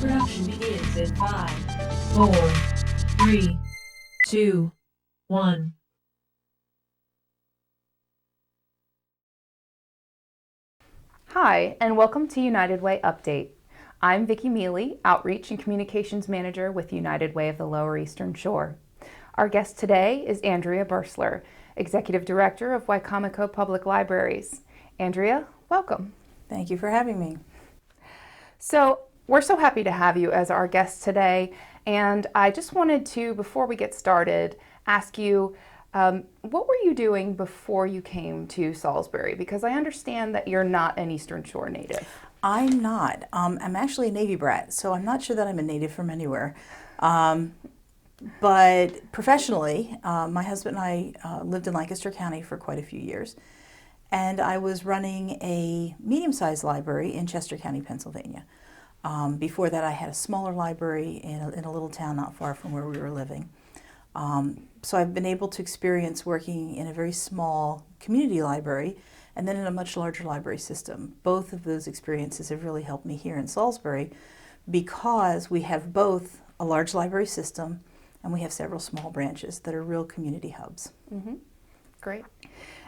Production begins in 5, 4, 3, 2, 1. Hi, and welcome to United Way Update. I'm Vicki Mealy, Outreach and Communications Manager with United Way of the Lower Eastern Shore. Our guest today is Andrea Berstler, Executive Director of Wicomico Public Libraries. Andrea, welcome. Thank you for having me. So, we're so happy to have you as our guest today, and I just wanted to, before we get started, ask you, what were you doing before you came to Salisbury? Because I understand that you're not an Eastern Shore native. I'm not. I'm actually a Navy brat, so I'm not sure that I'm a native from anywhere. But professionally, my husband and I lived in Lancaster County for quite a few years, and I was running a medium-sized library in Chester County, Pennsylvania. Before that, I had a smaller library in a little town not far from where we were living. So I've been able to experience working in a very small community library and then in a much larger library system. Both of those experiences have really helped me here in Salisbury because we have both a large library system and we have several small branches that are real community hubs. Mm-hmm. Great.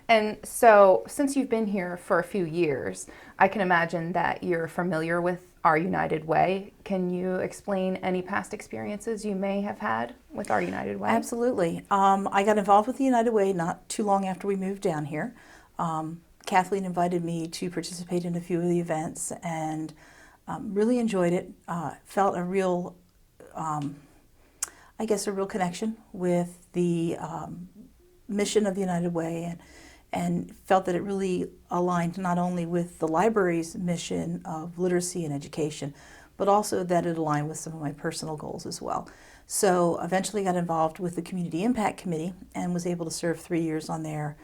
And so, since you've been here for a few years, I can imagine that you're familiar with our United Way. Can you explain any past experiences you may have had with our United Way? Absolutely. I got involved with the United Way not too long after we moved down here. Kathleen invited me to participate in a few of the events and really enjoyed it. Felt a real, a real connection with the mission of the United Way and felt that it really aligned not only with the library's mission of literacy and education, but also that it aligned with some of my personal goals as well. So eventually got involved with the Community Impact Committee and was able to serve 3 years on there.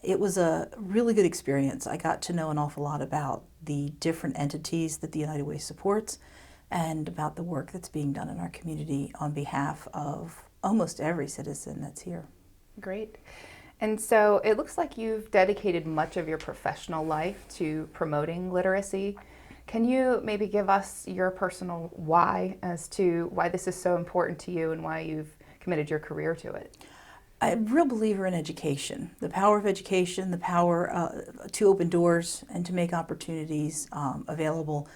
It was a really good experience. I got to know an awful lot about the different entities that the United Way supports and about the work that's being done in our community on behalf of almost every citizen that's here. Great. And so it looks like you've dedicated much of your professional life to promoting literacy. Can you maybe give us your personal why as to why this is so important to you and why you've committed your career to it? I'm a real believer in education, the power of education, the power to open doors and to make opportunities available.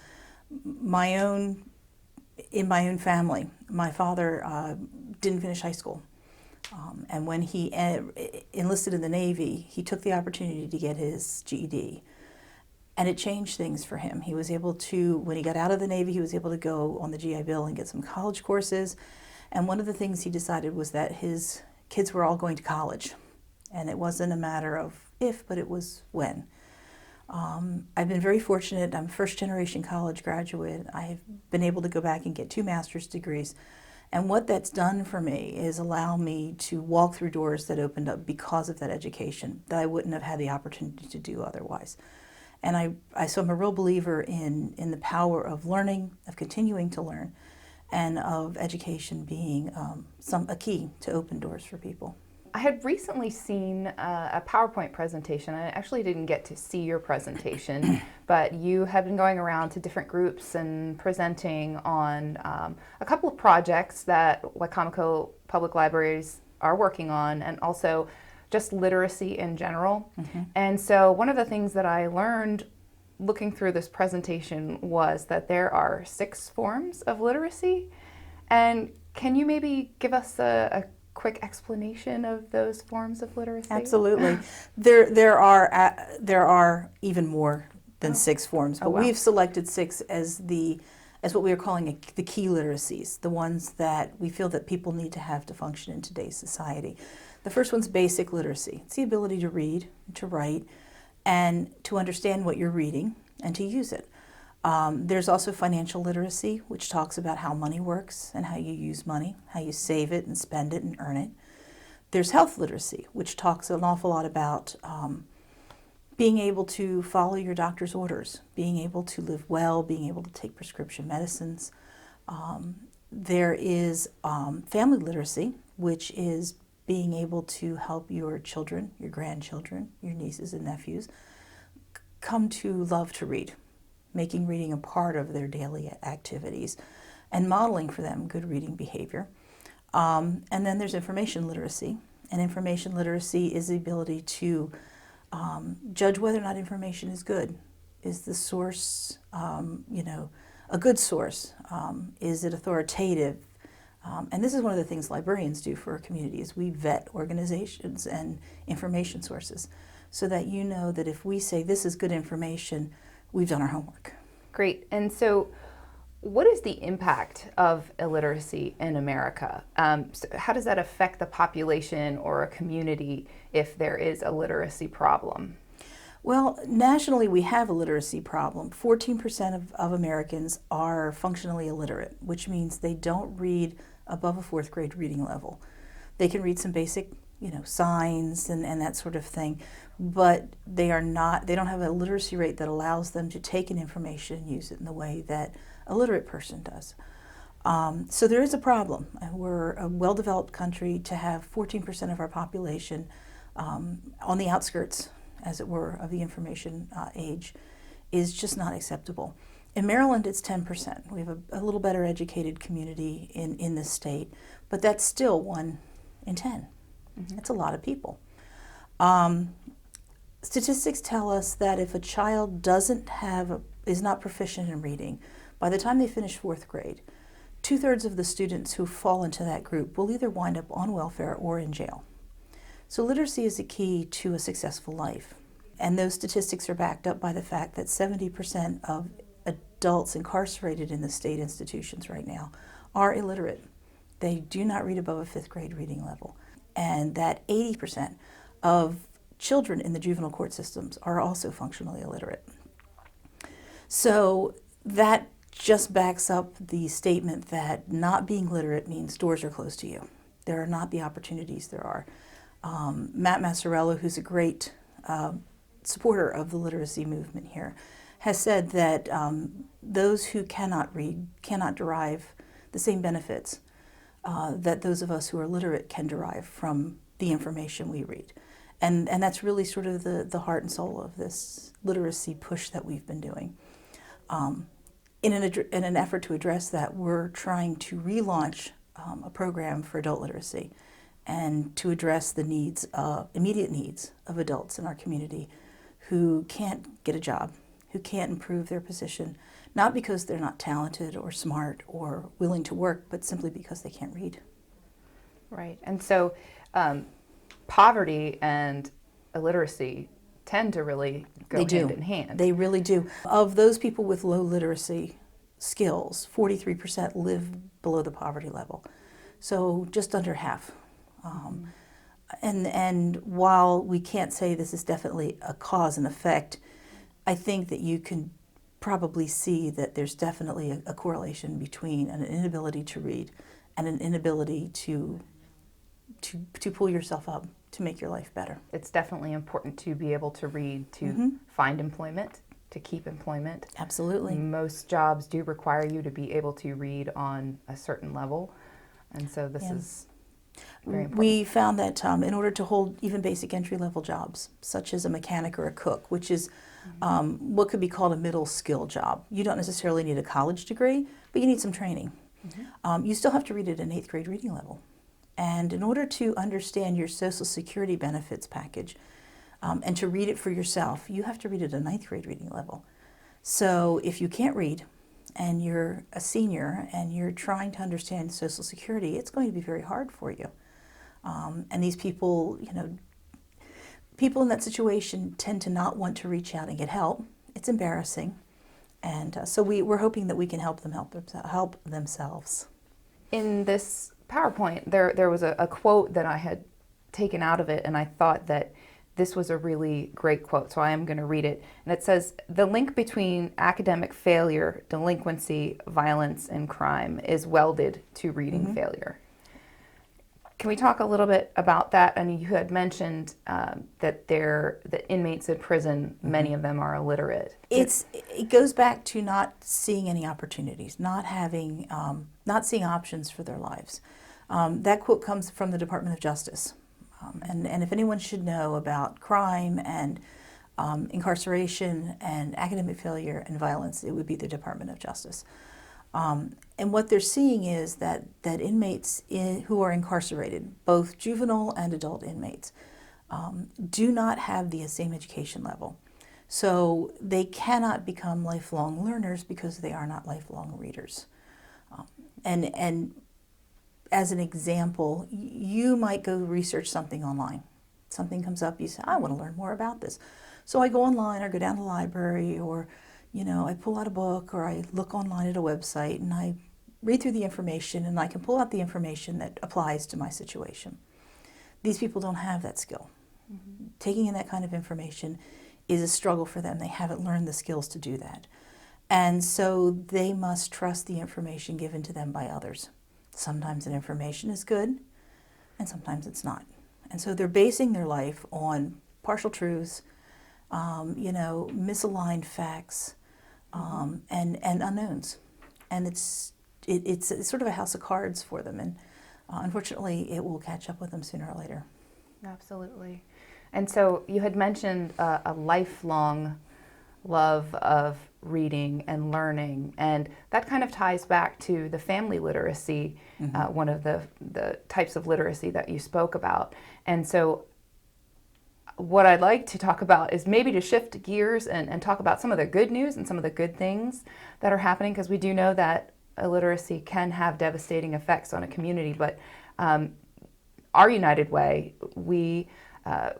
In my own family, my father didn't finish high school. And when he enlisted in the Navy, he took the opportunity to get his GED. And it changed things for him. He was able to, when he got out of the Navy, he was able to go on the GI Bill and get some college courses. And one of the things he decided was that his kids were all going to college. And it wasn't a matter of if, but it was when. I've been very fortunate. I'm a first-generation college graduate. I've been able to go back and get 2 master's degrees. And what that's done for me is allow me to walk through doors that opened up because of that education that I wouldn't have had the opportunity to do otherwise. And so I'm a real believer in the power of learning, of continuing to learn, and of education being a key to open doors for people. I had recently seen a PowerPoint presentation. I actually didn't get to see your presentation, but you have been going around to different groups and presenting on a couple of projects that Wicomico Public Libraries are working on, and also just literacy in general. Mm-hmm. And so one of the things that I learned looking through this presentation was that there are 6 forms of literacy. And can you maybe give us a quick explanation of those forms of literacy? Absolutely. There are even more than 6 forms, but we've selected 6 as what we are calling the key literacies, the ones that we feel that people need to have to function in today's society. The first one's basic literacy. It's the ability to read, to write, and to understand what you're reading and to use it. There's also financial literacy, which talks about how money works and how you use money, how you save it and spend it and earn it. There's health literacy, which talks an awful lot about being able to follow your doctor's orders, being able to live well, being able to take prescription medicines. There is family literacy, which is being able to help your children, your grandchildren, your nieces and nephews come to love to read, making reading a part of their daily activities. and modeling for them good reading behavior. And then there's information literacy. And information literacy is the ability to judge whether or not information is good. Is the source, a good source? Is it authoritative? And this is one of the things librarians do for a community, is we vet organizations and information sources so that you know that if we say this is good information, we've done our homework. Great. And so what is the impact of illiteracy in America? So how does that affect the population or a community if there is a literacy problem? Well, nationally we have a literacy problem. 14% of Americans are functionally illiterate, which means they don't read above a fourth grade reading level. They can read some basic, signs and that sort of thing, but they don't have a literacy rate that allows them to take in information and use it in the way that a literate person does. So there is a problem. We're a well-developed country. To have 14% of our population on the outskirts, as it were, of the information age is just not acceptable. In Maryland, it's 10%. We have a little better educated community in this state, but that's still 1 in 10. Mm-hmm. That's a lot of people. Statistics tell us that if a child is not proficient in reading, by the time they finish fourth grade, 2/3 of the students who fall into that group will either wind up on welfare or in jail. So literacy is a key to a successful life. And those statistics are backed up by the fact that 70% of adults incarcerated in the state institutions right now are illiterate. They do not read above a fifth grade reading level. And that 80% of children in the juvenile court systems are also functionally illiterate. So that just backs up the statement that not being literate means doors are closed to you. There are not the opportunities there are. Matt Massarello, who's a great supporter of the literacy movement here, has said that those who cannot read cannot derive the same benefits that those of us who are literate can derive from the information we read. And that's really sort of the heart and soul of this literacy push that we've been doing. In an effort to address that, we're trying to relaunch a program for adult literacy and to address the immediate needs of adults in our community who can't get a job, who can't improve their position, not because they're not talented or smart or willing to work, but simply because they can't read. Right. And so poverty and illiteracy tend to really go hand in hand. They really do. Of those people with low literacy skills, 43% live below the poverty level. So just under half. And while we can't say this is definitely a cause and effect, I think that you can probably see that there's definitely a correlation between an inability to read and an inability to pull yourself up to make your life better. It's definitely important to be able to read, to find employment, to keep employment. Absolutely. Most jobs do require you to be able to read on a certain level, and so this is very important. We found that in order to hold even basic entry-level jobs, such as a mechanic or a cook, which is what could be called a middle skill job, you don't necessarily need a college degree, but you need some training. You still have to read at an 8th grade reading level. And in order to understand your Social Security benefits package and to read it for yourself, you have to read at a 9th grade reading level. So if you can't read and you're a senior and you're trying to understand Social Security, it's going to be very hard for you. And these people, people in that situation tend to not want to reach out and get help. It's embarrassing. And so we're hoping that we can help them help themselves. In this PowerPoint, there was a quote that I had taken out of it, and I thought that this was a really great quote, so I am going to read it. And it says, "The link between academic failure, delinquency, violence, and crime is welded to reading failure." Can we talk a little bit about that? I mean, you had mentioned that the inmates in prison, many of them are illiterate. It goes back to not seeing any opportunities, not seeing options for their lives. That quote comes from the Department of Justice. And if anyone should know about crime and incarceration and academic failure and violence, it would be the Department of Justice. And what they're seeing is that inmates who are incarcerated, both juvenile and adult inmates, do not have the same education level. So they cannot become lifelong learners because they are not lifelong readers. And as an example, you might go research something online. Something comes up, you say, I want to learn more about this. So I go online or go down to the library, or I pull out a book, or I look online at a website and I read through the information, and I can pull out the information that applies to my situation. These people don't have that skill. Mm-hmm. Taking in that kind of information is a struggle for them. They haven't learned the skills to do that. And so they must trust the information given to them by others. Sometimes that information is good, and sometimes it's not. And so they're basing their life on partial truths, misaligned facts, and unknowns. And it's sort of a house of cards for them. And unfortunately, it will catch up with them sooner or later. Absolutely. And so you had mentioned a lifelong love of reading and learning, and that kind of ties back to the family literacy, mm-hmm. One of the types of literacy that you spoke about. And so what I'd like to talk about is maybe to shift gears and talk about some of the good news and some of the good things that are happening, because we do know that illiteracy can have devastating effects on a community. But our United Way, we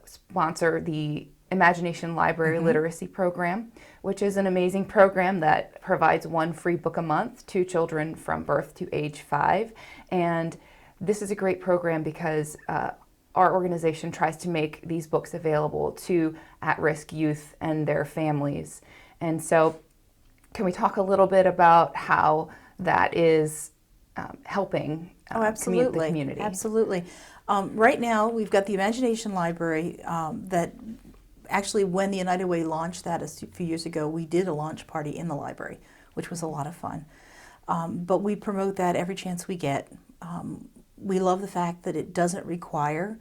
sponsor the Imagination Library mm-hmm. Literacy Program, which is an amazing program that provides one free book a month to children from birth to age 5. And this is a great program because our organization tries to make these books available to at-risk youth and their families. And so can we talk a little bit about how that is helping absolutely. The community? Absolutely. Right now, we've got the Imagination Library that actually, when the United Way launched that a few years ago, we did a launch party in the library, which was a lot of fun. But we promote that every chance we get. We love the fact that it doesn't require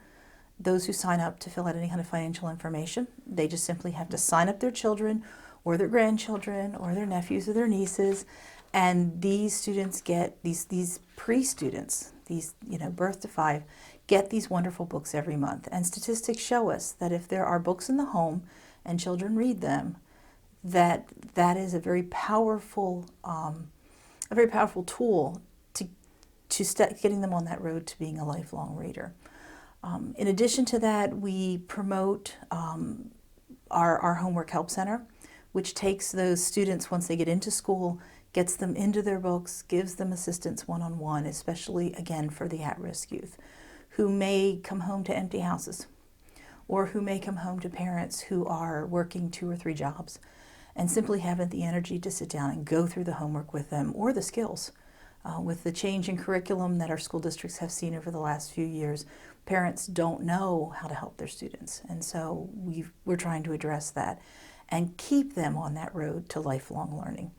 those who sign up to fill out any kind of financial information. They just simply have to sign up their children or their grandchildren or their nephews or their nieces. And these students get, these pre-students, these birth to 5, get these wonderful books every month. And statistics show us that if there are books in the home and children read them, that is a very powerful tool to getting them on that road to being a lifelong reader. In addition to that, we promote our Homework Help Center, which takes those students once they get into school, gets them into their books, gives them assistance one-on-one, especially, again, for the at-risk youth, who may come home to empty houses, or who may come home to parents who are working 2 or 3 jobs and simply haven't the energy to sit down and go through the homework with them or the skills. With the change in curriculum that our school districts have seen over the last few years, parents don't know how to help their students. And so we're trying to address that and keep them on that road to lifelong learning.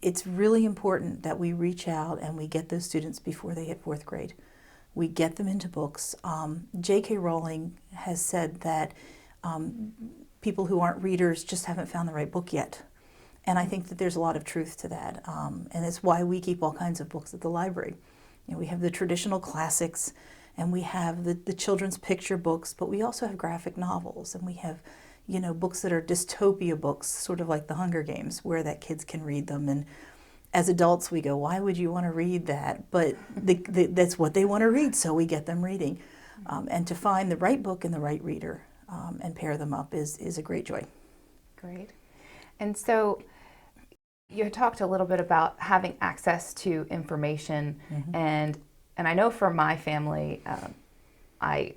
It's really important that we reach out and we get those students before they hit 4th grade. We get them into books. J.K. Rowling has said that people who aren't readers just haven't found the right book yet. And I think that there's a lot of truth to that. And it's why we keep all kinds of books at the library. We have the traditional classics, and we have the children's picture books, but we also have graphic novels, and we have books that are dystopia books, sort of like the Hunger Games, where that kids can read them. And as adults, we go, why would you want to read that? But that's what they want to read, so we get them reading. And to find the right book and the right reader and pair them up is a great joy. Great. And so you talked a little bit about having access to information, mm-hmm. and I know for my family, I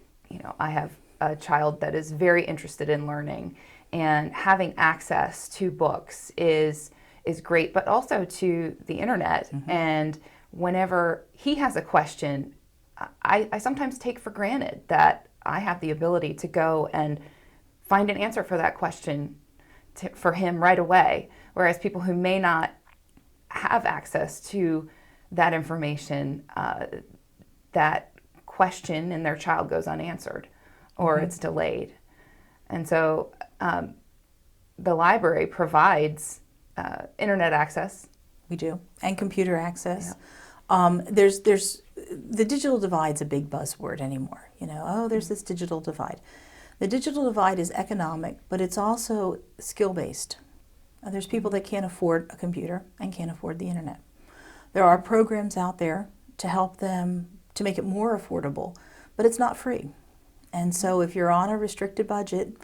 have a child that is very interested in learning, and having access to books is great, but also to the internet. Mm-hmm. And whenever he has a question, I sometimes take for granted that I have the ability to go and find an answer for that question for him right away. Whereas people who may not have access to that information, that question in their child goes unanswered, or mm-hmm. it's delayed. And so the library provides internet access We do, and computer access. Yeah. There's the digital divide's a big buzzword anymore. You know, oh, there's this digital divide. The digital divide is economic, but it's also skill-based. There's people that can't afford a computer and can't afford the internet. There are programs out there to help them to make it more affordable, but it's not free. And so if you're on a restricted budget,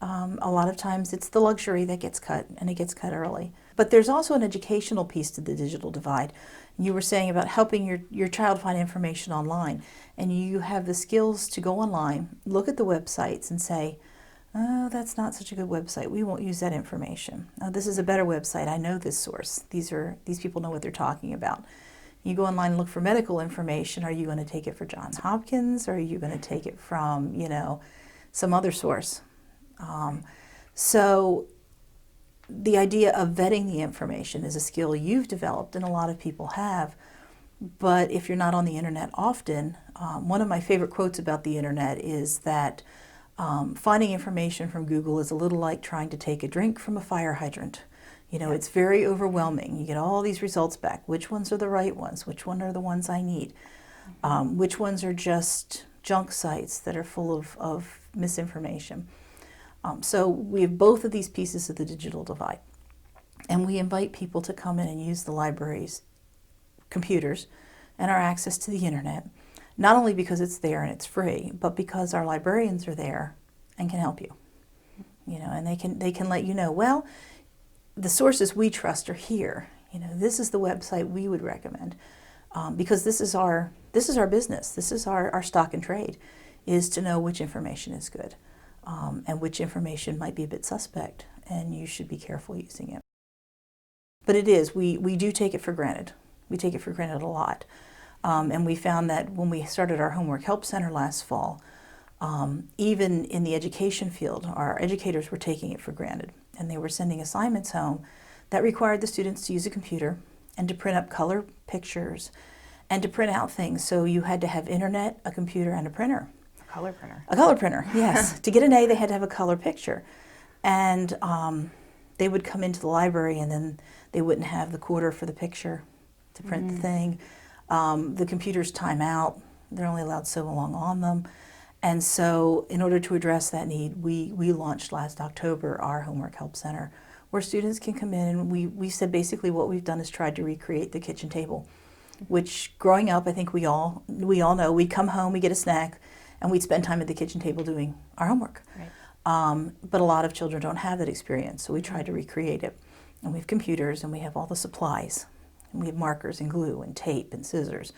a lot of times it's the luxury that gets cut, and it gets cut early. But there's also an educational piece to the digital divide. You were saying about helping your child find information online, and you have the skills to go online, look at the websites and say, oh, that's not such a good website. We won't use that information. Oh, this is a better website. I know this source. These people know what they're talking about. You go online and look for medical information. Are you going to take it for Johns Hopkins, or are you going to take it from, you know, some other source? So the idea of vetting the information is a skill you've developed, and a lot of people have. But if you're not on the internet often, one of my favorite quotes about the internet is that finding information from Google is a little like trying to take a drink from a fire hydrant. You know, it's very overwhelming. You get all these results back. Which ones are the right ones? Which one are the ones I need? Which ones are just junk sites that are full of misinformation? So we have both of these pieces of the digital divide. And we invite people to come in and use the library's computers and our access to the internet, not only because it's there and it's free, but because our librarians are there and can help you. You know, and they can let you know, well, the sources we trust are here. You know, this is the website we would recommend, because this is our business. This is our stock and trade, is to know which information is good, and which information might be a bit suspect, and you should be careful using it. But it is, we do take it for granted. We take it for granted a lot. And we found that when we started our Homework Help Center last fall, even in the education field, our educators were taking it for granted. And they were sending assignments home that required the students to use a computer and to print up color pictures and to print out things. So you had to have internet, a computer, and a printer. A color printer. A color printer, yes. To get an A, they had to have a color picture. And they would come into the library, and then they wouldn't have the quarter for the picture to print the thing. The computers time out. They're only allowed so long on them. And so in order to address that need, we launched last October our Homework Help Center, where students can come in, and we said basically what we've done is tried to recreate the kitchen table, which growing up, I think we all know, we'd come home, we'd get a snack, and we'd spend time at the kitchen table doing our homework. Right. But a lot of children don't have that experience, so we tried to recreate it. And we have computers, and we have all the supplies. And we have markers and glue and tape and scissors,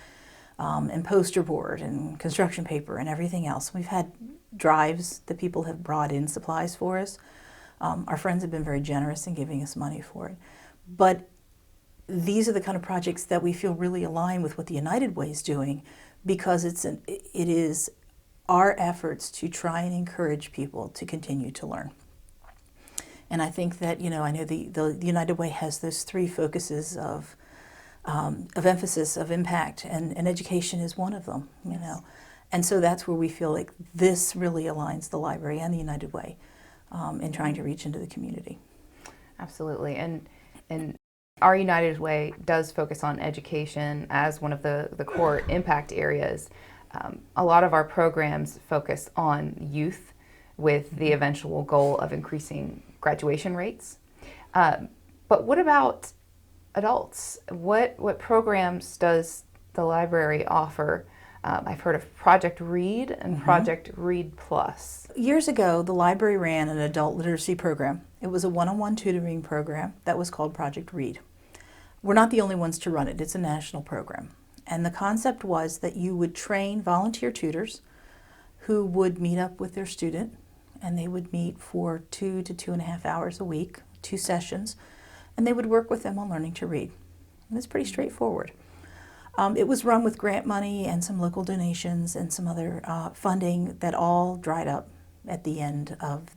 and poster board and construction paper and everything else. We've had drives that people have brought in supplies for us. Our friends have been very generous in giving us money for it. But these are the kind of projects that we feel really align with what the United Way is doing, because it is our efforts to try and encourage people to continue to learn. And I think that, you know, I know the United Way has those three focuses of emphasis, of impact, and education is one of them, you know. And so that's where we feel like this really aligns the library and the United Way in trying to reach into the community. Absolutely. And our United Way does focus on education as one of the core impact areas. A lot of our programs focus on youth with the eventual goal of increasing graduation rates. But what about adults? What programs does the library offer? I've heard of Project Read and Project Read Plus. Years ago, the library ran an adult literacy program. It was a one-on-one tutoring program that was called Project Read. We're not the only ones to run it. It's a national program. And the concept was that you would train volunteer tutors who would meet up with their student, and they would meet for 2 to 2.5 hours a week, 2 sessions, and they would work with them on learning to read. And it's pretty straightforward. It was run with grant money and some local donations and some other funding that all dried up at the end of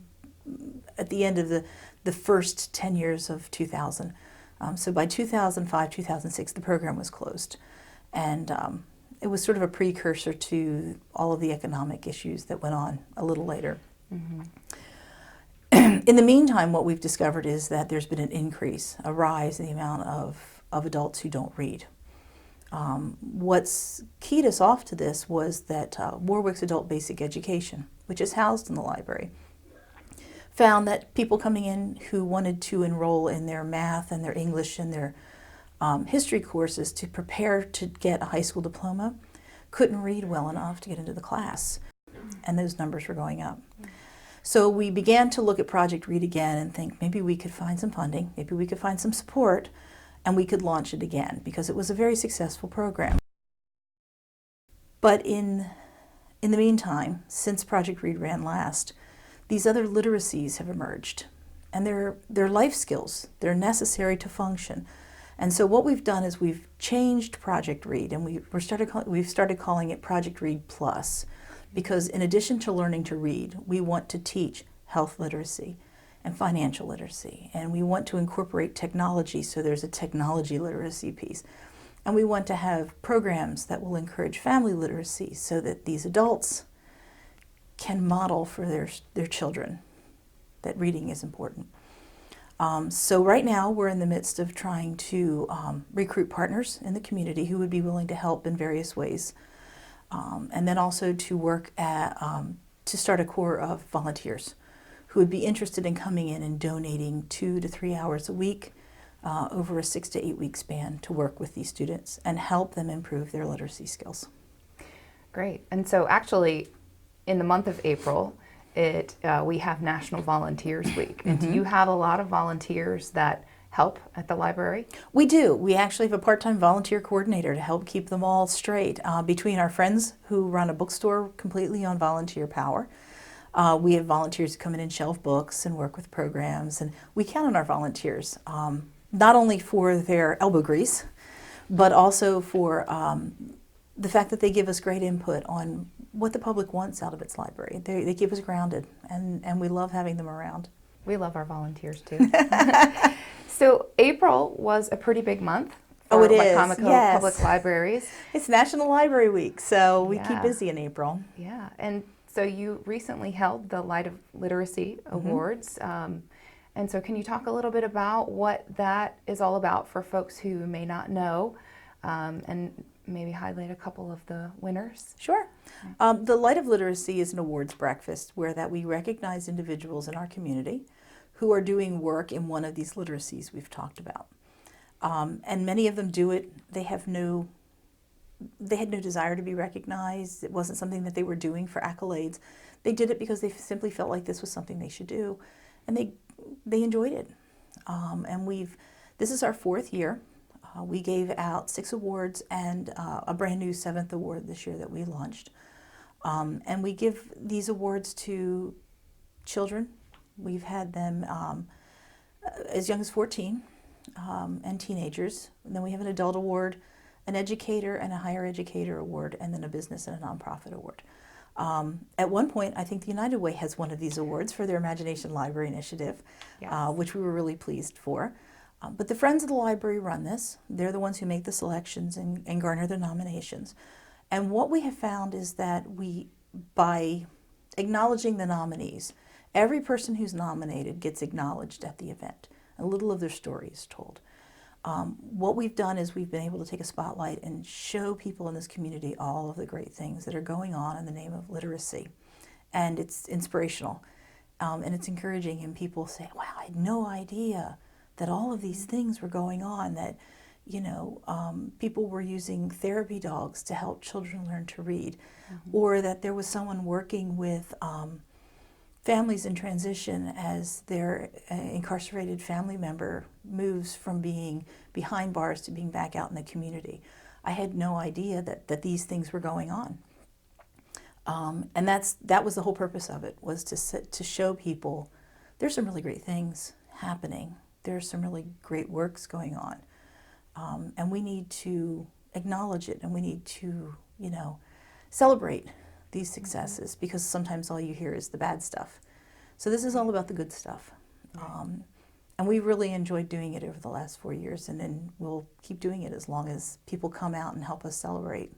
the first 10 years of 2000. So by 2005, 2006, the program was closed. And it was sort of a precursor to all of the economic issues that went on a little later. In the meantime, what we've discovered is that there's been an increase, a rise in the amount of of adults who don't read. What's keyed us off to this was that Warwick's Adult Basic Education, which is housed in the library, found that people coming in who wanted to enroll in their math and their English and their history courses to prepare to get a high school diploma couldn't read well enough to get into the class, and those numbers were going up. So we began to look at Project Read again and think maybe we could find some funding, maybe we could find some support, and we could launch it again because it was a very successful program. But in the meantime, since Project Read ran last, these other literacies have emerged, and they're life skills. They're necessary to function. And so what we've done is we've changed Project Read, and we've started calling it Project Read Plus, because in addition to learning to read, we want to teach health literacy and financial literacy, and we want to incorporate technology, so there's a technology literacy piece. And we want to have programs that will encourage family literacy so that these adults can model for their children that reading is important. So right now we're in the midst of trying to recruit partners in the community who would be willing to help in various ways. And then also to work to start a core of volunteers who would be interested in coming in and donating 2 to 3 hours a week over a 6 to 8 week span to work with these students and help them improve their literacy skills. Great. And so actually, in the month of April, we have National Volunteers Week. And do you have a lot of volunteers that help at the library? We do. We actually have a part-time volunteer coordinator to help keep them all straight. Between our friends who run a bookstore completely on volunteer power, we have volunteers who come in and shelve books and work with programs, and we count on our volunteers, not only for their elbow grease, but also for the fact that they give us great input on what the public wants out of its library. They keep us grounded, and we love having them around. We love our volunteers too. So April was a pretty big month for it is. Wicomico Yes. Public Libraries. It's National Library Week, so we keep busy in April. Yeah, and so you recently held the Light of Literacy Awards. And so can you talk a little bit about what that is all about for folks who may not know, and maybe highlight a couple of the winners? Sure. The Light of Literacy is an awards breakfast where that we recognize individuals in our community who are doing work in one of these literacies we've talked about. And many of them do it. They had no desire to be recognized. It wasn't something that they were doing for accolades. They did it because they simply felt like this was something they should do, and they enjoyed it. And this is our 4th year. We gave out 6 awards and a brand new 7th award this year that we launched. And we give these awards to children. We've had them as young as 14 and teenagers. And then we have an adult award, an educator and a higher educator award, and then a business and a nonprofit award. At one point, I think the United Way has one of these awards for their Imagination Library Initiative, which we were really pleased for. But the Friends of the Library run this. They're the ones who make the selections and garner the nominations. And what we have found is that by acknowledging the nominees, every person who's nominated gets acknowledged at the event. A little of their story is told. What we've done is we've been able to take a spotlight and show people in this community all of the great things that are going on in the name of literacy. And it's inspirational, and it's encouraging, and people say, wow, I had no idea that all of these things were going on, that people were using therapy dogs to help children learn to read, or that there was someone working with families in transition as their incarcerated family member moves from being behind bars to being back out in the community. I had no idea that these things were going on. And that was the whole purpose of it, was to show people there's some really great things happening. There's some really great works going on. And we need to acknowledge it, and we need to, celebrate these successes, because sometimes all you hear is the bad stuff. So this is all about the good stuff. And we really enjoyed doing it over the last 4 years, and then we'll keep doing it as long as people come out and help us celebrate.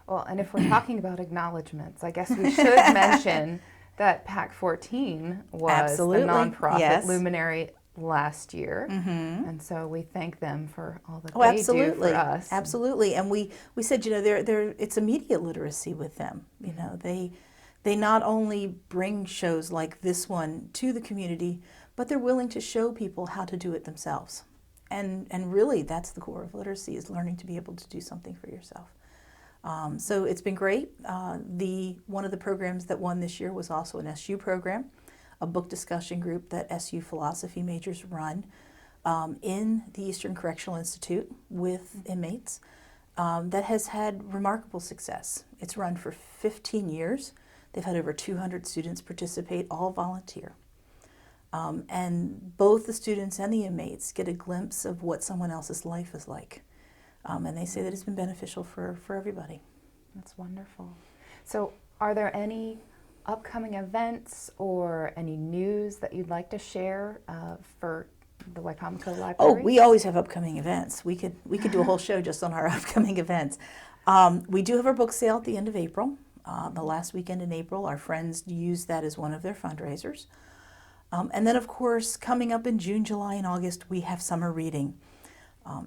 Well, and if we're talking about acknowledgments, I guess we should mention that PAC 14 was Absolutely. the nonprofit Yes. luminary last year, and so we thank them for all that Oh, they absolutely. do for us. Absolutely. And we said, it's immediate literacy with them. They not only bring shows like this one to the community, but they're willing to show people how to do it themselves. And really, that's the core of literacy, is learning to be able to do something for yourself. So it's been great. One of the programs that won this year was also an SU program, a book discussion group that SU philosophy majors run in the Eastern Correctional Institute with inmates, that has had remarkable success. It's run for 15 years. They've had over 200 students participate, all volunteer. And both the students and the inmates get a glimpse of what someone else's life is like. And they say that it's been beneficial for everybody. That's wonderful. So are there any upcoming events or any news that you'd like to share for the Wicomico Library? Oh, we always have upcoming events. We could do a whole show just on our upcoming events. We do have our book sale at the end of April. The last weekend in April, our friends use that as one of their fundraisers. And then, of course, coming up in June, July, and August, we have summer reading.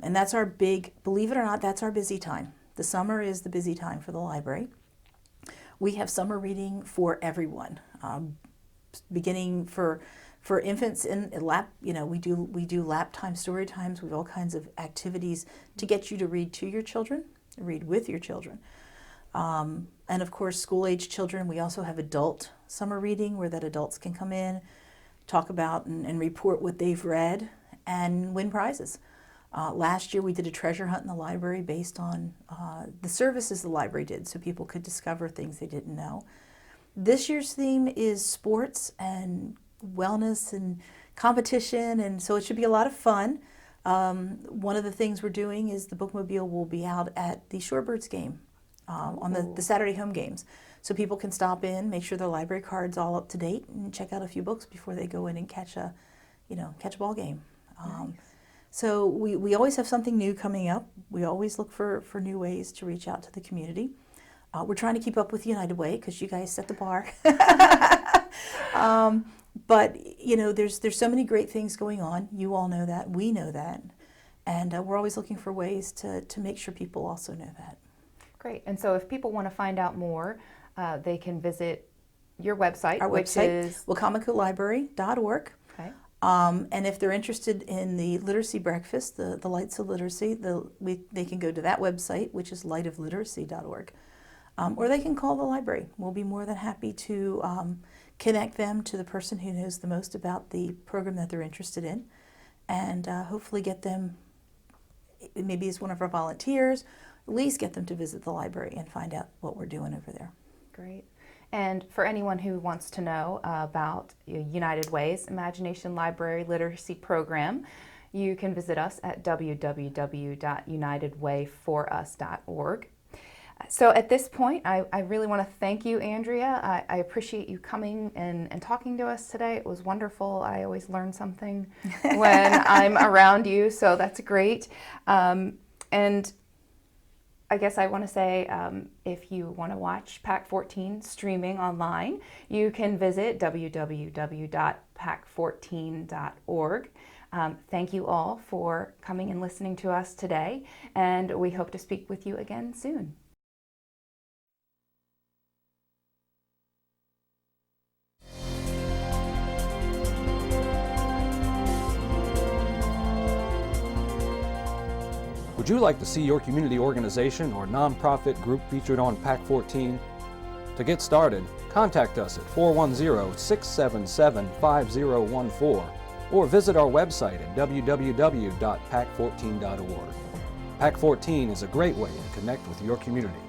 And that's our believe it or not, that's our busy time. The summer is the busy time for the library. We have summer reading for everyone, beginning for infants in lap. We do lap time, story times. We have all kinds of activities to get you to read to your children, read with your children. And of course, school-age children. We also have adult summer reading, where that adults can come in, talk about and report what they've read, and win prizes. Last year we did a treasure hunt in the library based on the services the library did, so people could discover things they didn't know. This year's theme is sports and wellness and competition, and so it should be a lot of fun. One of the things we're doing is the bookmobile will be out at the Shorebirds game on the Saturday home games. So people can stop in, make sure their library card's all up to date, and check out a few books before they go in and catch a ball game. Nice. So we always have something new coming up. We always look for new ways to reach out to the community. We're trying to keep up with United Way, because you guys set the bar. But there's so many great things going on. You all know that. We know that. And we're always looking for ways to make sure people also know that. Great. And so if people want to find out more, they can visit your website, Our which website, is wicomicolibrary.org. Okay. And if they're interested in the literacy breakfast, the Lights of Literacy, they can go to that website, which is lightofliteracy.org. Or they can call the library. We'll be more than happy to connect them to the person who knows the most about the program that they're interested in, and hopefully get them, maybe as one of our volunteers, at least get them to visit the library and find out what we're doing over there. Great. And for anyone who wants to know about United Way's Imagination Library Literacy Program, you can visit us at www.unitedwayforus.org. So at this point, I really want to thank you, Andrea. I appreciate you coming and talking to us today. It was wonderful. I always learn something when I'm around you, so that's great. And I guess I want to say, if you want to watch PAC 14 streaming online, you can visit www.pac14.org. Thank you all for coming and listening to us today, and we hope to speak with you again soon. Would you like to see your community organization or nonprofit group featured on PAC 14? To get started, contact us at 410-677-5014 or visit our website at www.pac14.org. PAC 14 is a great way to connect with your community.